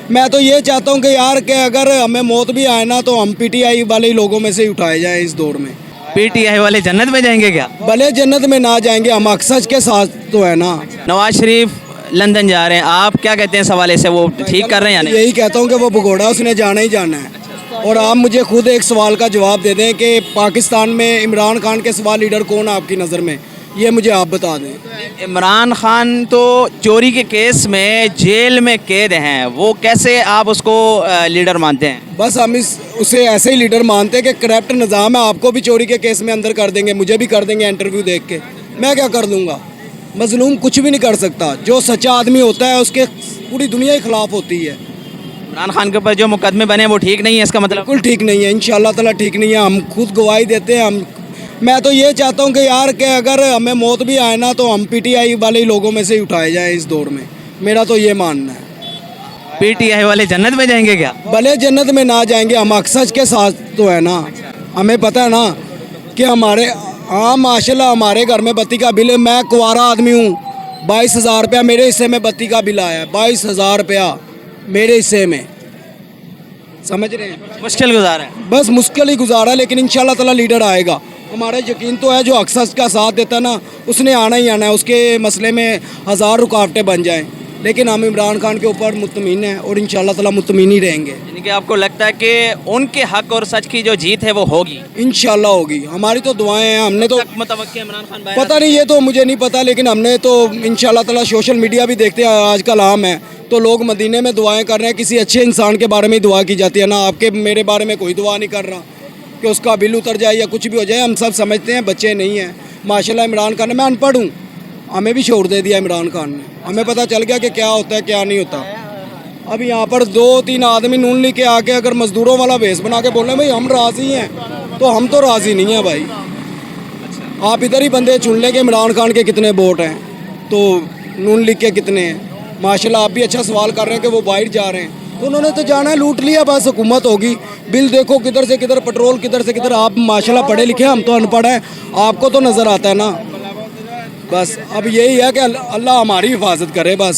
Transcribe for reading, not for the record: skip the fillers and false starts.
मैं तो ये चाहता हूँ कि यार कि अगर हमें मौत भी आए ना तो हम पीटीआई वाले ही लोगों में से ही उठाए जाएं इस दौर में। पीटीआई वाले जन्नत में जाएंगे क्या? भले जन्नत में ना जाएंगे, हम अक्सर के साथ तो है ना। नवाज शरीफ लंदन जा रहे हैं, आप क्या कहते हैं इस हवाले से, वो ठीक कर रहे हैं या नहीं? यही कहता हूँ कि वो भगोड़ा उसने जाना ही जाना है। और आप मुझे खुद एक सवाल का जवाब दे दें कि पाकिस्तान में इमरान खान के सिवा लीडर कौन है आपकी नज़र में, ये मुझे आप बता दें। इमरान खान तो चोरी के केस में जेल में कैद हैं, वो कैसे आप उसको लीडर मानते हैं? बस हम उसे ऐसे ही लीडर मानते हैं कि करप्ट निज़ाम है। आपको भी चोरी के केस में अंदर कर देंगे, मुझे भी कर देंगे इंटरव्यू देख के, मैं क्या कर दूंगा? मजलूम कुछ भी नहीं कर सकता। जो सच्चा आदमी होता है उसके पूरी दुनिया के खिलाफ होती है। इमरान खान के ऊपर जो मुकदमे बने वो ठीक नहीं है, इसका मतलब? बिल्कुल ठीक नहीं है, इंशाल्लाह ताला ठीक नहीं है। हम खुद गवाही देते हैं। मैं तो ये चाहता हूँ कि यार कि अगर हमें मौत भी आए ना तो हम पीटीआई वाले ही लोगों में से ही उठाए जाएं इस दौर में। मेरा तो ये मानना है। पीटीआई वाले जन्नत में जाएंगे क्या? भले जन्नत में ना जाएंगे, हम अक्सर के साथ तो है ना। हमें पता है ना कि माशाल्लाह हमारे घर में बत्ती का बिल, मैं कुंवारा आदमी हूँ, 22,000 रुपया मेरे हिस्से में बत्ती का बिल आया है। 22,000 रुपया मेरे हिस्से में, समझ रहे हैं? मुश्किल गुजारा है। बस मुश्किल ही गुजारा, लेकिन इंशाल्लाह ताला लीडर आएगा। हमारा यकीन तो है जो अक्सर का साथ देता है ना, उसने आना ही आना है। उसके मसले में 1000 रुकावटें बन जाएं, लेकिन हम इमरान खान के ऊपर मुतमीन हैं और इंशाल्लाह ताला मुतमीन ही रहेंगे। यानी कि आपको लगता है कि उनके हक और सच की जो जीत है वो होगी? इंशाल्लाह होगी। हमारी तो दुआएं हैं। हमने तो मुतवक्किल इमरान खान भाई, पता नहीं, ये तो मुझे नहीं पता, लेकिन हमने तो इंशाल्लाह ताला सोशल मीडिया भी देखते हैं आजकल आम है, तो लोग मदीने में दुआएं कर रहे हैं। किसी अच्छे इंसान के बारे में ही दुआ की जाती है ना, आपके मेरे बारे में कोई दुआ नहीं कर रहा कि उसका बिल उतर जाए या कुछ भी हो जाए। हम सब समझते हैं, बच्चे नहीं हैं। माशाल्लाह इमरान खान ने, मैं अनपढ़ हूँ, हमें भी छोड़ दे दिया इमरान खान ने। हमें पता चल गया कि क्या होता है क्या नहीं होता। अब यहाँ पर 2-3 आदमी नून ली के आके अगर मजदूरों वाला भेस बना के बोल रहे भाई हम राज़ी हैं, तो हम तो राज़ी नहीं हैं भाई। आप इधर ही बंदे चुन लें कि इमरान खान के कितने वोट हैं तो नून लीग के कितने हैं। माशाल्लाह आप भी अच्छा सवाल कर रहे हैं कि वो बाहर जा रहे हैं, तो उन्होंने तो जाना है, लूट लिया, बस हुकूमत होगी। बिल देखो किधर से किधर, पेट्रोल किधर से किधर। आप माशाल्लाह पढ़े लिखे, हम तो अनपढ़ हैं, आपको तो नज़र आता है ना। बस अब यही है कि अल्लाह हमारी हिफाजत करे बस।